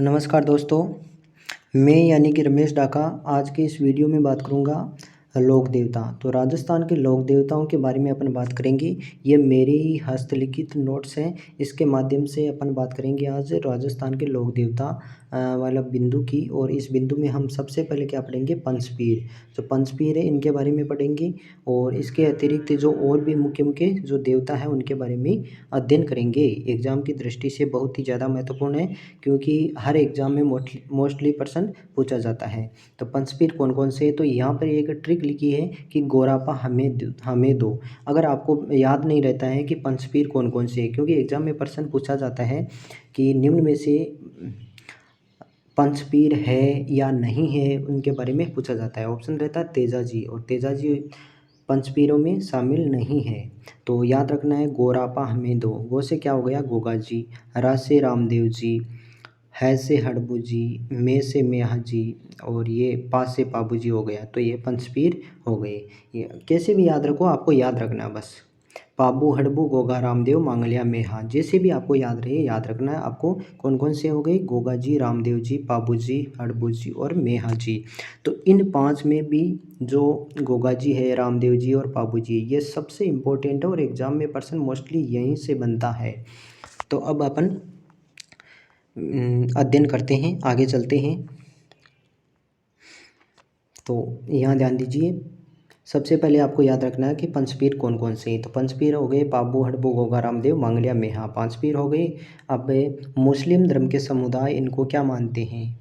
नमस्कार दोस्तों, मैं यानी कि रमेश डाका आज के इस वीडियो में बात करूंगा लोक देवता। तो राजस्थान के लोक देवताओं के बारे में अपन बात करेंगे। ये मेरे ही हस्तलिखित नोट्स हैं, इसके माध्यम से अपन बात करेंगे आज राजस्थान के लोक देवता वाला बिंदु की। और इस बिंदु में हम सबसे पहले क्या पढ़ेंगे, पंचपीर। जो पंचपीर है इनके बारे में पढ़ेंगे और इसके अतिरिक्त जो और भी मुख्य मुख्य जो देवता हैं उनके बारे में अध्ययन करेंगे। एग्ज़ाम की दृष्टि से बहुत ही ज़्यादा महत्वपूर्ण है, क्योंकि हर एग्ज़ाम में मोस्टली प्रश्न पूछा जाता है। तो पंचपीर कौन कौन से हैं, तो यहाँ पर एक ट्रिक लिखी है कि गोरापा हमें दो। अगर आपको याद नहीं रहता है कि पंचपीर कौन कौन से हैं, क्योंकि एग्ज़ाम में प्रश्न पूछा जाता है कि निम्न में से पंचपीर है या नहीं है, उनके बारे में पूछा जाता है। ऑप्शन रहता है तेजाजी, और तेजाजी पंचपीरों में शामिल नहीं है। तो याद रखना है गोरापा हमें दो। गो से क्या हो गया, गोगा जी। रा से रामदेव जी। है से हड़बू जी। मे से मेहा जी। और ये पा से पाबू जी हो गया। तो ये पंचपीर हो गए। ये कैसे भी याद रखो, आपको याद रखना है बस। पाबू हड़बू गोगा रामदेव मांगलिया मेहा, जैसे भी आपको याद रहे याद रखना है आपको। कौन कौन से हो गए, गोगा जी, रामदेव जी, पाबू जी, हड़बू जी और मेहा जी। तो इन पांच में भी जो गोगा जी है, रामदेव जी और पाबू जी, ये सबसे इम्पोर्टेंट है और एग्ज़ाम में प्रश्न मोस्टली यहीं से बनता है। तो अब अपन अध्ययन करते हैं, आगे चलते हैं। तो यहाँ ध्यान दीजिए, सबसे पहले आपको याद रखना है कि पंचपीर कौन कौन से हैं। तो पंचपीर हो गए पाबू हड़बू गोगा रामदेव मांगलिया मेहा, पांच पीर हो गए। अब मुस्लिम धर्म के समुदाय इनको क्या मानते हैं,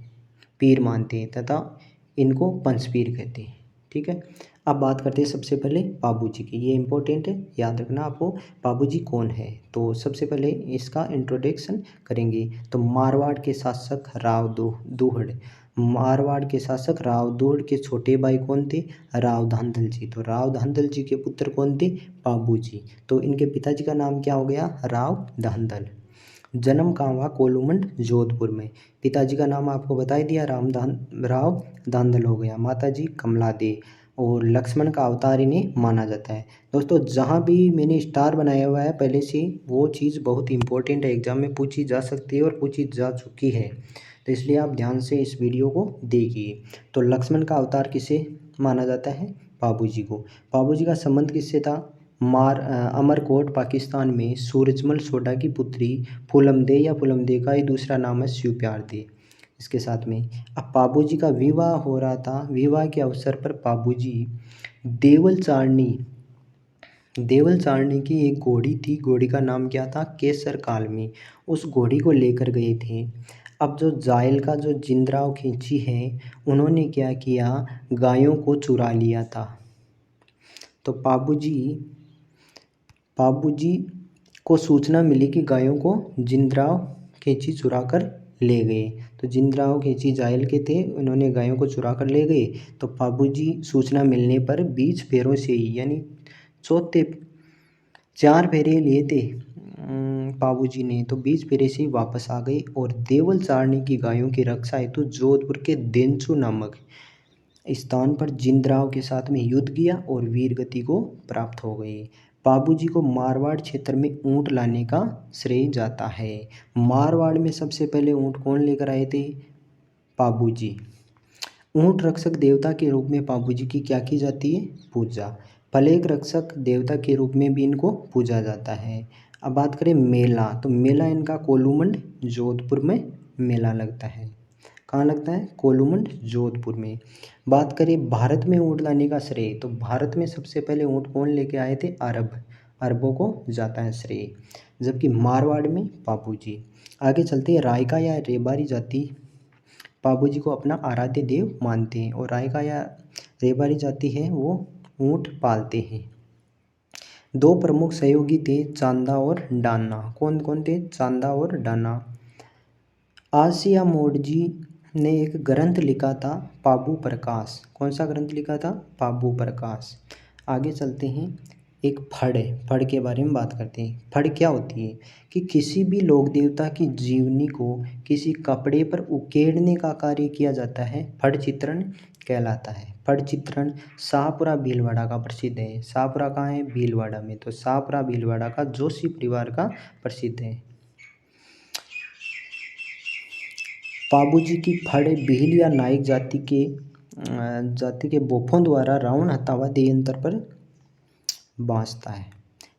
पीर मानते हैं, तथा इनको पंचपीर कहते हैं। ठीक है, अब बात करते हैं सबसे पहले पाबू जी की। ये इंपॉर्टेंट है, याद रखना आपको पाबू जी कौन है। तो सबसे पहले इसका इंट्रोडक्शन करेंगे। तो मारवाड़ के शासक राव दूहड़, मारवाड़ के शासक राव दूहड़ के छोटे भाई कौन थे, राव धांधल जी। तो राव धांधल जी के पुत्र कौन थे, पाबू जी। तो इनके पिताजी का नाम क्या हो गया, राव धांधल। जन्म कहाँ हुआ, कोलूमंड जोधपुर में। पिताजी का नाम आपको बता ही दिया, राव धांधल हो गया। माता जी कमला दे, और लक्ष्मण का अवतार इन्हें माना जाता है। दोस्तों, जहाँ भी मैंने स्टार बनाया हुआ है पहले से, वो चीज़ बहुत इंपॉर्टेंट है, एग्जाम में पूछी जा सकती है और पूछी जा चुकी है। तो इसलिए आप ध्यान से इस वीडियो को देखिए। तो लक्ष्मण का अवतार किसे माना जाता है, पाबू जी को। पाबू जी का संबंध किससे था, अमरकोट पाकिस्तान में सूरजमल सोडा की पुत्री फूलमदे या फूलमदे का ही दूसरा नाम है शिव प्यार दे। इसके साथ में अब पाबू जी का विवाह हो रहा था। विवाह के अवसर पर पाबू जी देवल चारणी की एक घोड़ी थी, घोड़ी का नाम क्या था, केसर कालमी। उस घोड़ी को लेकर गए थे। अब जो जायल का जो जिंदराव खींची है, उन्होंने क्या किया, गायों को चुरा लिया था। तो पाबू जी को सूचना मिली कि गायों को जिंदराव खींची चुरा कर ले गए। तो जिंदराव खींची जायल के थे, उन्होंने गायों को चुरा कर ले गए। तो पाबू जी सूचना मिलने पर 20 फेरों से ही, यानी चौथे 4 फेरे लिए थे पाबू जी ने, तो 20 फेरे से ही वापस आ गए और देवल चारणी की गायों की रक्षा हेतु जोधपुर के देंचू नामक स्थान पर जिंदराव के साथ में युद्ध किया और वीर गति को प्राप्त हो गए। पाबू जी को मारवाड़ क्षेत्र में ऊंट लाने का श्रेय जाता है। मारवाड़ में सबसे पहले ऊंट कौन लेकर आए थे, पाबू जी। ऊंट रक्षक देवता के रूप में पाबू जी की क्या की जाती है, पूजा। प्लेग रक्षक देवता के रूप में भी इनको पूजा जाता है। अब बात करें मेला, तो मेला इनका कोलूमंड जोधपुर में मेला लगता है। कहाँ लगता है, कोलूमंड जोधपुर में। बात करें भारत में ऊँट लाने का श्रेय, तो भारत में सबसे पहले ऊँट कौन लेके आए थे, अरबों को जाता है श्रेय, जबकि मारवाड़ में पाबू जी। आगे चलते हैं, रायका या रेबारी जाति पाबू जी को अपना आराध्य देव मानते हैं, और रायका या रेबारी जाति है वो ऊँट पालते हैं। दो प्रमुख सहयोगी थे, चांदा और डाना। कौन कौन थे, चांदा और डाना। आसिया मोड जी ने एक ग्रंथ लिखा था, पाबू प्रकाश। कौन सा ग्रंथ लिखा था, पाबू प्रकाश। आगे चलते हैं, एक फड़ है, फड़ के बारे में बात करते हैं। फड़ क्या होती है, कि किसी भी लोक देवता की जीवनी को किसी कपड़े पर उकेरने का कार्य किया जाता है, फड़ चित्रण कहलाता है। फड़ चित्रण शाहपुरा भीलवाड़ा का प्रसिद्ध है। शाहपुरा कहाँ है, भीलवाड़ा में। तो शाहपुरा भीलवाड़ा का जोशी परिवार का प्रसिद्ध है। पाबूजी की फड़ भील या नायक जाति के बोफों द्वारा रावण हत्यावा देयंत्र पर बाँसता है।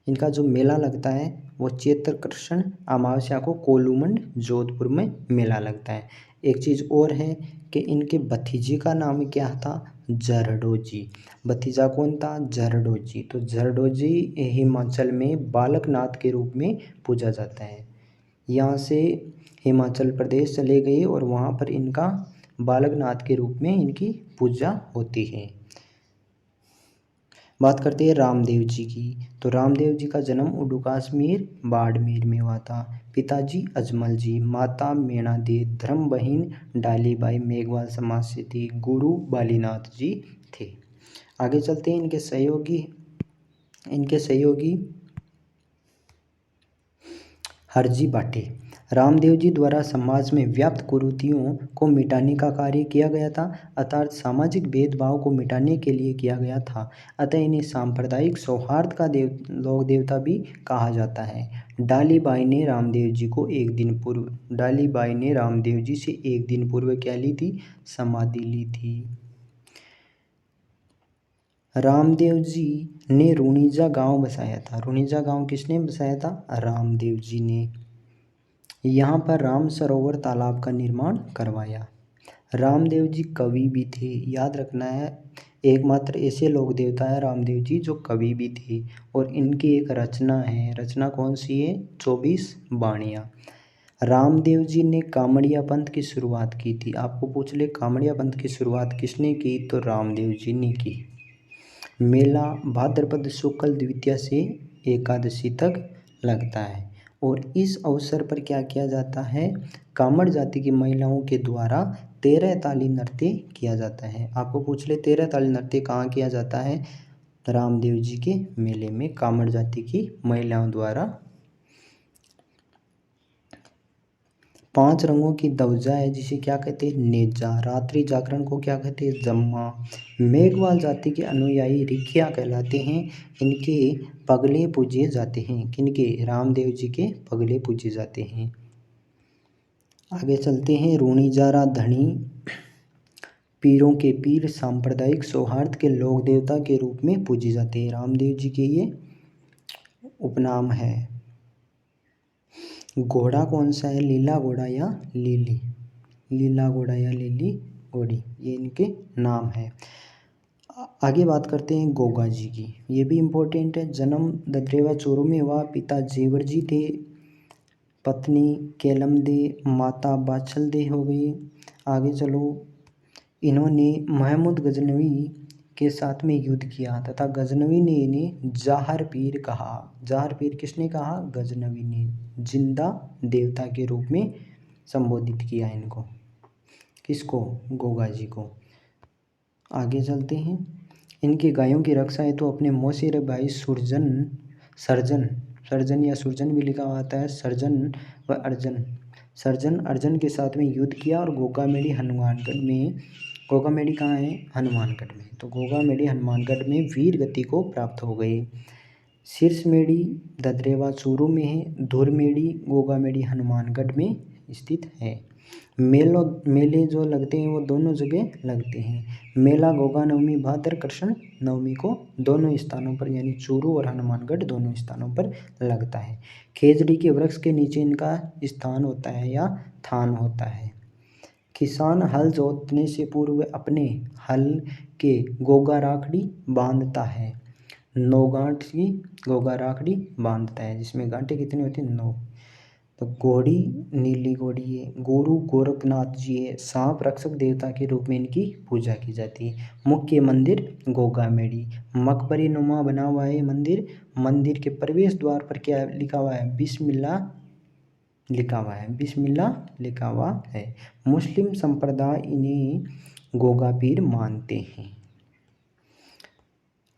इनका जो मेला लगता है वो चैत्र कृष्ण अमावस्या को कोलूमंड जोधपुर में मेला लगता है। एक चीज़ और है कि इनके भतीजे का नाम क्या था, जरडोजी। भतीजा कौन था, जरडोजी। तो जरडोजी हिमाचल में बालकनाथ के रूप में पूजा जाता है। यहाँ से हिमाचल प्रदेश चले गए और वहाँ पर इनका बालकनाथ के रूप में इनकी पूजा होती है। बात करते हैं रामदेव जी की। तो रामदेव जी का जन्म उडू कश्मीर बाड़मेर में हुआ था। पिताजी अजमल जी, माता मीणा दे, धर्म बहन डालीबाई मेघवाल समाज से थी, गुरु बालीनाथ जी थे। आगे चलते हैं इनके सहयोगी हरजी बाटे। रामदेव जी द्वारा समाज में व्याप्त कुरीतियों को मिटाने का कार्य किया गया था, अर्थात सामाजिक भेदभाव को मिटाने के लिए किया गया था। अतः इन्हें सांप्रदायिक सौहार्द का लोक देवता भी कहा जाता है। डालीबाई ने रामदेव जी से एक दिन पूर्व क्या ली थी, समाधि ली थी। रामदेव जी ने रुणीजा गांव बसाया था। रुणीजा गांव किसने बसाया था, रामदेव जी ने। यहाँ पर राम सरोवर तालाब का निर्माण करवाया। रामदेव जी कवि भी थे, याद रखना है। एकमात्र ऐसे लोक देवता है रामदेव जी जो कवि भी थे। और इनकी एक रचना है, रचना कौन सी है, 24 बाणियाँ। रामदेव जी ने कामड़िया पंथ की शुरुआत की थी। आपको पूछ ले कामड़िया पंथ की शुरुआत किसने की, तो रामदेव जी ने की। मेला भाद्रपद शुक्ल द्वितीया से एकादशी तक लगता है। और इस अवसर पर क्या किया जाता है, कामड़ जाति की महिलाओं के द्वारा 13 ताली नृत्य किया जाता है। आपको पूछ ले 13 ताली नृत्य कहाँ किया जाता है, रामदेव जी के मेले में कामड़ जाति की महिलाओं द्वारा। 5 रंगों की दवजा है जिसे क्या कहते हैं, नेजा। रात्रि जागरण को क्या कहते हैं, जम्मा। मेघवाल जाति के अनुयायी रिखिया कहलाते हैं। इनके पगले पूजे जाते हैं। किनके, रामदेव जी के पगले पूजे जाते हैं। आगे चलते हैं, रूणीजारा धनी पीरों के पीर सांप्रदायिक सौहार्द के लोक देवता के रूप में पूजे जाते हैं। रामदेव जी के ये उपनाम है। घोड़ा कौन सा है, लीला घोड़ा या लीली, लीला घोड़ा या लीली घोड़ी, ये इनके नाम है। आगे बात करते हैं गोगा जी की, ये भी इम्पोर्टेंट है। जन्म ददरेवा चोरू में हुआ। पिता जेवर जी थे, पत्नी केलम दे, माता बाछल दे हो गई। आगे चलो, इन्होंने महमूद गजनवी के साथ में युद्ध किया तथा गजनवी ने इन्हें जाहर पीर कहा। जाहर पीर किसने कहा, गजनवी ने। जिंदा देवता के रूप में संबोधित किया इनको, किसको, गोगा जी को। आगे चलते हैं, इनके गायों की रक्षा है तो अपने मौसेरे भाई सर्जन या सुरजन भी लिखा हुआ है, सर्जन व अर्जन के साथ में युद्ध किया। और गोगामेड़ी हनुमानगढ़ में, गोगामेड़ी कहाँ है, हनुमानगढ़ में। तो गोगामेड़ी हनुमानगढ़ में वीर गति को प्राप्त हो गए। शीर्षमेड़ी ददरेवा चूरू में है। धुरमेड़ी गोगामेड़ी हनुमानगढ़ में स्थित है। मेले जो लगते हैं वो दोनों जगह लगते हैं। मेला गोगा नवमी भाद्र कृष्ण नवमी को दोनों स्थानों पर, यानी चूरू और हनुमानगढ़ दोनों स्थानों पर लगता है। खेजड़ी के वृक्ष के नीचे इनका स्थान होता है या थान होता है। किसान हल जोतने से पूर्व अपने हल के गोगा राखड़ी बांधता है। 9 गांठ की गोगा राखड़ी बांधता है, जिसमें गांठें कितनी होती हैं, 9। तो घोड़ी नीली घोड़ी है। गुरु गोरखनाथ जी है। सांप रक्षक देवता के रूप में इनकी पूजा की जाती है। मुख्य मंदिर गोगामेड़ी, मकबरी नुमा बना हुआ है मंदिर। मंदिर के प्रवेश द्वार पर क्या लिखा हुआ है, बिस्मिल्लाह लिखा हुआ है, बिस्मिल्लाह लिखा हुआ है। मुस्लिम संप्रदाय इन्हें गोगा पीर मानते हैं।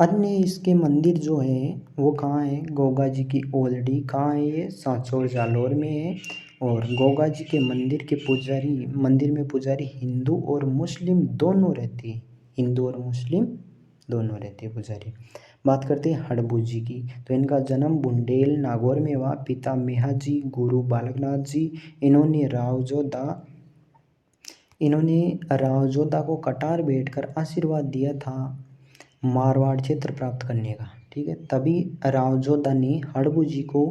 अन्य इसके मंदिर जो है वो कहाँ है, गोगा जी की ओलडी कहाँ है, ये सांचौर जालौर में है। और गोगा जी के मंदिर में पुजारी हिंदू और मुस्लिम दोनों रहते हैं, हिंदू और मुस्लिम दोनों रहते हैं पुजारी। बात करते हैं हड़बू जी की। तो इनका जन्म बुंडेल नागौर में हुआ। पिता मेहा जी, गुरु बालकनाथ जी। इन्होंने रावजोधा इन्होंने राव जोधा को कटार बैठकर आशीर्वाद दिया था मारवाड़ क्षेत्र प्राप्त करने का। ठीक है, तभी राव जोधा ने हड़बू जी को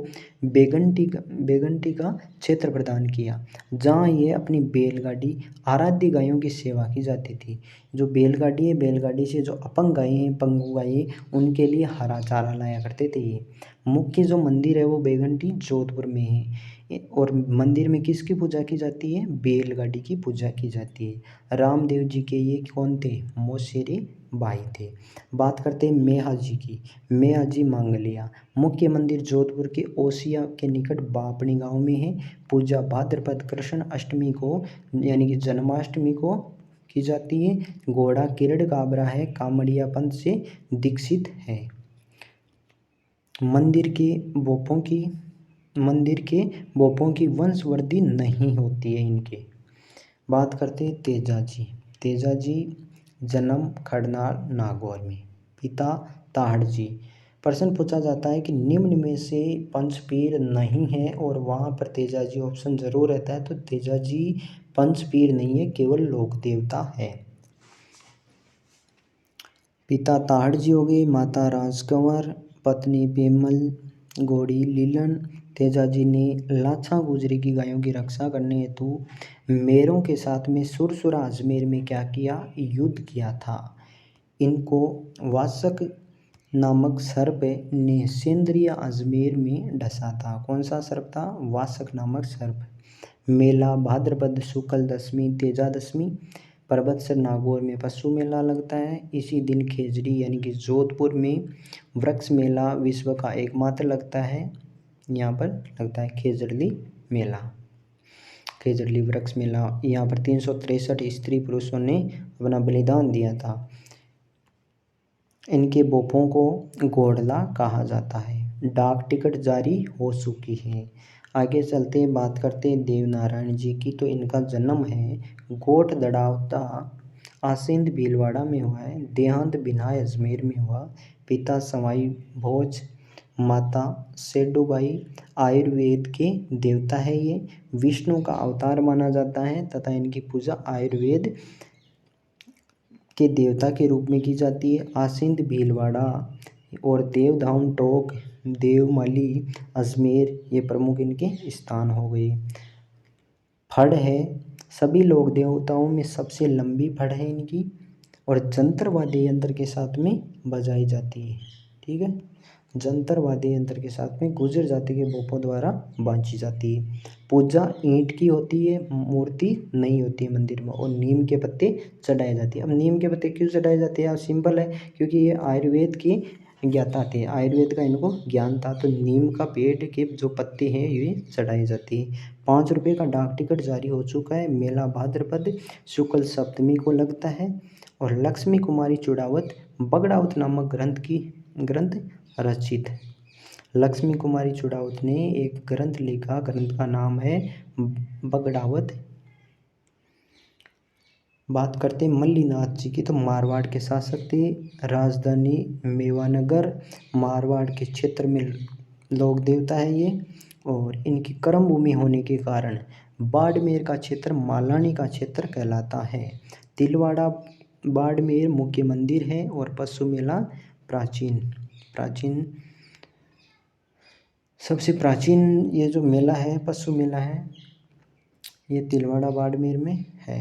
बेगंटी का क्षेत्र प्रदान किया, जहाँ ये अपनी बैलगाड़ी आराध्य गायों की सेवा की जाती थी। जो बैलगाड़ी है, बैलगाड़ी से जो अपंग गायें हैं, पंगु गायें, उनके लिए हरा चारा लाया करते थे ये। मुख्य जो मंदिर है वो बेगंटी जोधपुर में है। और मंदिर में किसकी पूजा की जाती है? बैलगाड़ी की पूजा की जाती है। रामदेव जी के ये कौन थे? मौसेरे भाई थे। बात करते हैं मेहा जी की। मेहा जी मांगलिया। मुख्य मंदिर जोधपुर के ओसिया के निकट बापणी गांव में है। पूजा भाद्रपद कृष्ण अष्टमी को यानी कि जन्माष्टमी को की जाती है। घोड़ा किरण काबरा है, कामड़िया पंथ से दीक्षित है। मंदिर के बोपों की वंशवृद्धि नहीं होती है इनके। बात करते हैं तेजा जी। तेजा जी जन्म खड़नार नागौर में, पिता ताहड़ जी। प्रश्न पूछा जाता है कि निम्न में से पंचपीर नहीं है, और वहाँ पर तेजा जी ऑप्शन जरूर रहता है, तो तेजा जी पंचपीर नहीं है, केवल लोक देवता है। पिता ताहड़ जी हो गए, माता राजकंवर, पत्नी पेमल घोड़ी लीलन। तेजा जी ने लाछा गुजरी की गायों की रक्षा करने हेतु मेरों के साथ में सुरसुरा अजमेर में क्या किया? युद्ध किया था। इनको वासक नामक सर्प ने सेंद्रिय अजमेर में डसा था। कौन सा सर्प था? वासक नामक सर्प। मेला भाद्रपद शुक्ल दशमी तेजा दशमी परबतसर नागौर में पशु मेला लगता है। इसी दिन खेजड़ी यानी कि जोधपुर में वृक्ष मेला विश्व का एकमात्र लगता है। यहाँ पर लगता है खेजड़ली मेला, खेजड़ली वृक्ष मेला। यहाँ पर 363 स्त्री पुरुषों ने अपना बलिदान दिया था। इनके बोपों को घोड़ला कहा जाता है। डाक टिकट जारी हो चुकी है। आगे चलते हैं, बात करते हैं देवनारायण जी की। तो इनका जन्म है गोठ दड़ावता आसिंद भीलवाड़ा में हुआ है। देहांत बिनाय अजमेर में हुआ। पिता सवाई भोज, माता सेडूबाई। आयुर्वेद के देवता है ये, विष्णु का अवतार माना जाता है तथा इनकी पूजा आयुर्वेद के देवता के रूप में की जाती है। आसिंद भीलवाड़ा और देवधाम टोक, देवमली, अजमेर ये प्रमुख इनके स्थान हो गए। फड़ है, सभी लोक देवताओं में सबसे लंबी फड़ है इनकी, और जंतर वाद्य यंत्र के साथ में बजाई जाती है। ठीक है, जंतर वाद्य यंत्र के साथ में गुर्जर जाति के बोपों द्वारा बांधी जाती है। पूजा ईंट की होती है, मूर्ति नहीं होती है मंदिर में, और नीम के पत्ते चढ़ाए जाते हैं। अब नीम के पत्ते क्यों चढ़ाए जाते हैं? अब सिंपल है, क्योंकि ये आयुर्वेद के ज्ञाता थे, आयुर्वेद का इनको ज्ञान था, तो नीम का पेड़ के जो पत्ते हैं ये चढ़ाए जाते हैं। 5 रुपये का डाक टिकट जारी हो चुका है। मेला भाद्रपद शुक्ल सप्तमी को लगता है। और लक्ष्मी कुमारी चुड़ावत बगड़ावत नामक ग्रंथ रचित। लक्ष्मी कुमारी चुड़ावत ने एक ग्रंथ लिखा, ग्रंथ का नाम है बगड़ावत। बात करते हैं मल्लीनाथ जी की। तो मारवाड़ के शासक थे, राजधानी मेवानगर मारवाड़ के क्षेत्र में लोक देवता है ये, और इनकी कर्म भूमि होने के कारण बाड़मेर का क्षेत्र मालानी का क्षेत्र कहलाता है। तिलवाड़ा बाड़मेर मुख्य मंदिर है, और पशु मेला प्राचीन सबसे प्राचीन ये जो मेला है, पशु मेला है, ये तिलवाड़ा बाड़मेर में है।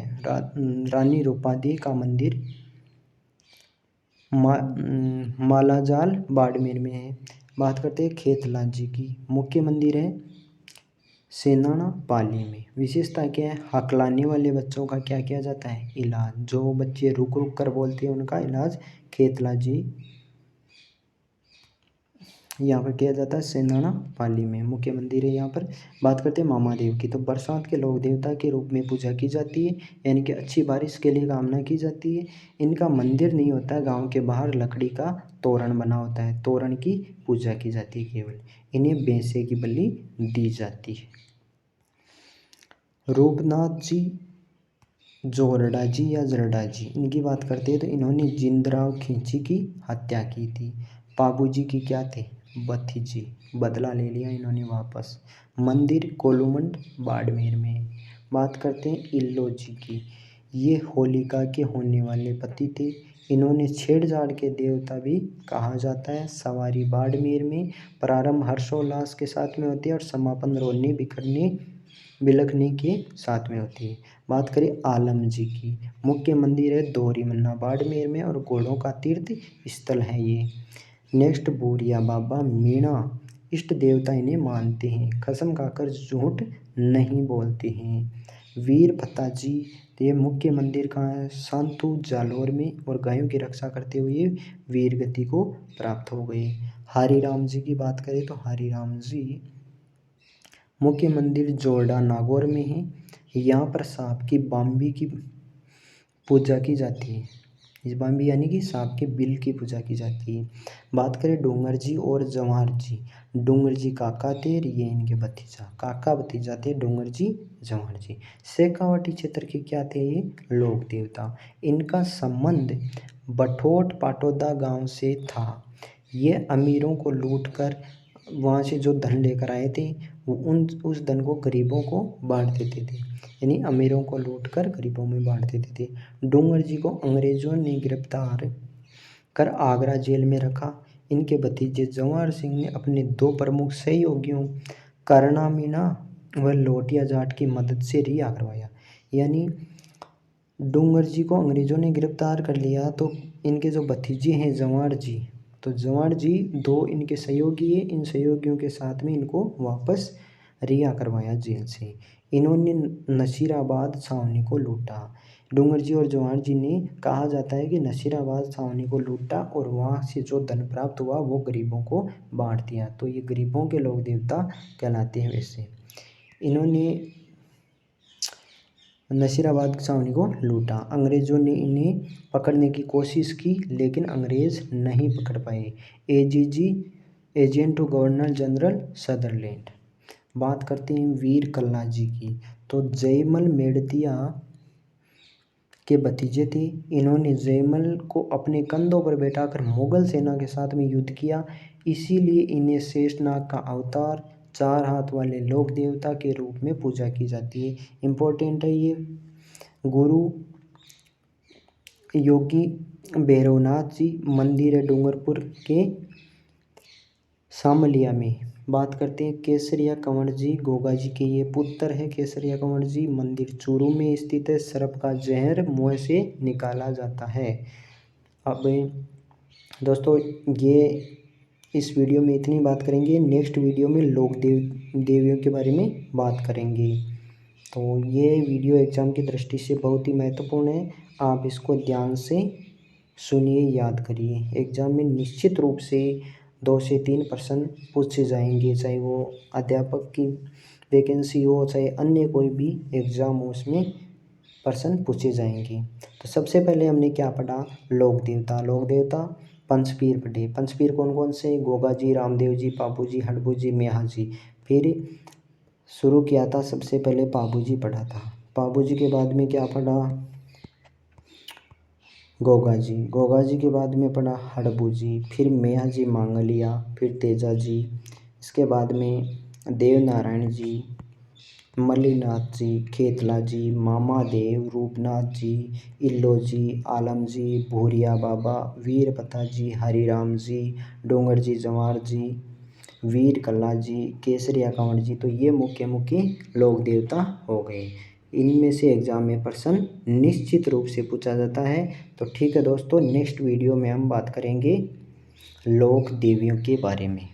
रानी रूपादी का मंदिर मालाजाल बाड़मेर में है। बात करते हैं खेतला जी की। मुख्य मंदिर है सेनाना पाली में। विशेषता क्या है? हकलाने वाले बच्चों का क्या किया जाता है? इलाज। जो बच्चे रुक रुक कर बोलते हैं उनका इलाज खेतला जी यहाँ पर किया जाता है। सेनाना पाली में मुख्य मंदिर है यहाँ पर। बात करते हैं मामा देव की। तो बरसात के लोक देवता के रूप में पूजा की जाती है, यानी कि अच्छी बारिश के लिए कामना की जाती है। इनका मंदिर नहीं होता है, गांव के बाहर लकड़ी का तोरण बना होता है, तोरण की पूजा की जाती है केवल। इन्हें भैंसे की बलि दी जाती है। रूपनाथ जी जोरडा जी या जरडा जी, इनकी बात करते हैं तो इन्होंने जिंदराव खींची की हत्या की थी। बाबू जी की क्या थे? बथी जी। बदला ले लिया इन्होंने वापस। मंदिर कोलूमंड बाड़मेर में। बात करते हैं इल्लो जी की। ये होलिका के होने वाले पति थे। इन्होंने छेड़छाड़ के देवता भी कहा जाता है। सवारी बाड़मेर में प्रारंभ हर्षोल्लास के साथ में होती है और समापन रोने बिखरने बिलखने के साथ में होती है। बात करें आलम जी की, मुख्य मंदिर है दोहरी मन्ना बाड़मेर में और घोड़ों का तीर्थ स्थल है ये। नेक्स्ट बूरिया बाबा मीणा, इष्ट देवता इन्हें मानते हैं, कसम खाकर झूठ नहीं बोलते हैं। वीर पता जी, तो ये मुख्य मंदिर कहाँ है, सांतू जालौर में, और गायों की रक्षा करते हुए वीर गति को प्राप्त हो गए। हरिराम जी की बात करें तो हरिराम जी मुख्य मंदिर जोरडा नागौर में है। यहाँ पर सांप की बाम्बी की पूजा की जाती है। इस बाम्बी यानी कि सांप के बिल की पूजा की जाती है। बात करें डोंगर जी और जवाहर जी, डोंगर जी काका थे, ये इनके भतीजा, काका भतीजा थे डोंगर जी जवाहर जी। शेखावाटी क्षेत्र के क्या थे ये, लोक देवता। इनका संबंध बठोट पाटोदा गांव से था। ये अमीरों को लूटकर वहाँ से जो धन लेकर आए थे वो उस धन को गरीबों को बांट देते थे, यानी अमीरों को लूटकर गरीबों में बांट देते थे। डोंगर जी को अंग्रेजों ने गिरफ्तार कर आगरा जेल में रखा। इनके भतीजे जवाहर सिंह ने अपने दो प्रमुख सहयोगियों करना मीणा व लोटिया जाट की मदद से रिहा करवाया। यानी डोंगर जी को अंग्रेजों ने गिरफ्तार कर लिया तो इनके जो भतीजे हैं जवाहर जी, तो जवाहर जी दो इनके सहयोगी हैं, इन सहयोगियों के साथ में इनको वापस रिहा करवाया जेल से। इन्होंने नसीराबाद छावनी को लूटा। डोंगर जी और जवाहर जी ने, कहा जाता है कि नसीराबाद छावनी को लूटा और वहाँ से जो धन प्राप्त हुआ वो गरीबों को बांट दिया। तो ये गरीबों के लोक देवता कहलाते हैं। वैसे इन्होंने नसीराबाद छावनी को लूटा। अंग्रेज़ों ने इन्हें पकड़ने की कोशिश की लेकिन अंग्रेज़ नहीं पकड़ पाए। AGG, agent to governor general Sutherland. बात करते हैं वीर कल्ला जी की, तो जयमल मेड़तिया के भतीजे थे। इन्होंने जयमल को अपने कंधों पर बैठाकर मुगल सेना के साथ में युद्ध किया, इसीलिए इन्हें शेषनाग का अवतार, चार हाथ वाले लोक देवता के रूप में पूजा की जाती है। इम्पोर्टेंट है ये। गुरु योगी भैरवनाथ जी मंदिर है डूंगरपुर के सामलिया में। बात करते हैं केसरिया कंवर जी, गोगा जी के ये पुत्र है। केसरिया कंवर जी मंदिर चूरू में स्थित है। सर्प का जहर मुंह से निकाला जाता है। अब दोस्तों ये इस वीडियो में इतनी बात करेंगे। नेक्स्ट वीडियो में लोक देवियों के बारे में बात करेंगे। तो ये वीडियो एग्ज़ाम की दृष्टि से बहुत ही महत्वपूर्ण है, आप इसको ध्यान से सुनिए, याद करिए। एग्ज़ाम में निश्चित रूप से 2 से 3 प्रश्न पूछे जाएंगे, चाहे वो अध्यापक की वैकेंसी हो चाहे अन्य कोई भी एग्ज़ाम हो, उसमें प्रश्न पूछे जाएंगे। तो सबसे पहले हमने क्या पढ़ा, लोक देवता। लोक देवता पंचपीर पढ़े। पंचपीर कौन कौन से, गोगा जी, रामदेव जी, पापू जी, हड़बू जी, मेहा जी। फिर शुरू किया था सबसे पहले पापू जी पढ़ा था। पापू जी के बाद में क्या पढ़ा, गोगा जी। गोगा जी के बाद में पढ़ा हड़बू जी, फिर मेहा जी मांगलिया, फिर तेजा जी। इसके बाद में देव नारायण जी, मल्लीनाथ जी, खेतला जी, मामा देव, रूपनाथ जी, इल्लो जी, आलम जी, भूरिया बाबा, वीर पता जी, हरिराम जी, डोंगर जी जवाहर जी, वीर कल्ला जी, केसरिया कंवर जी। तो ये मुख्य लोक देवता हो गए। इनमें से एग्ज़ाम में प्रश्न निश्चित रूप से पूछा जाता है। तो ठीक है दोस्तों, नेक्स्ट वीडियो में हम बात करेंगे लोक देवियों के बारे में।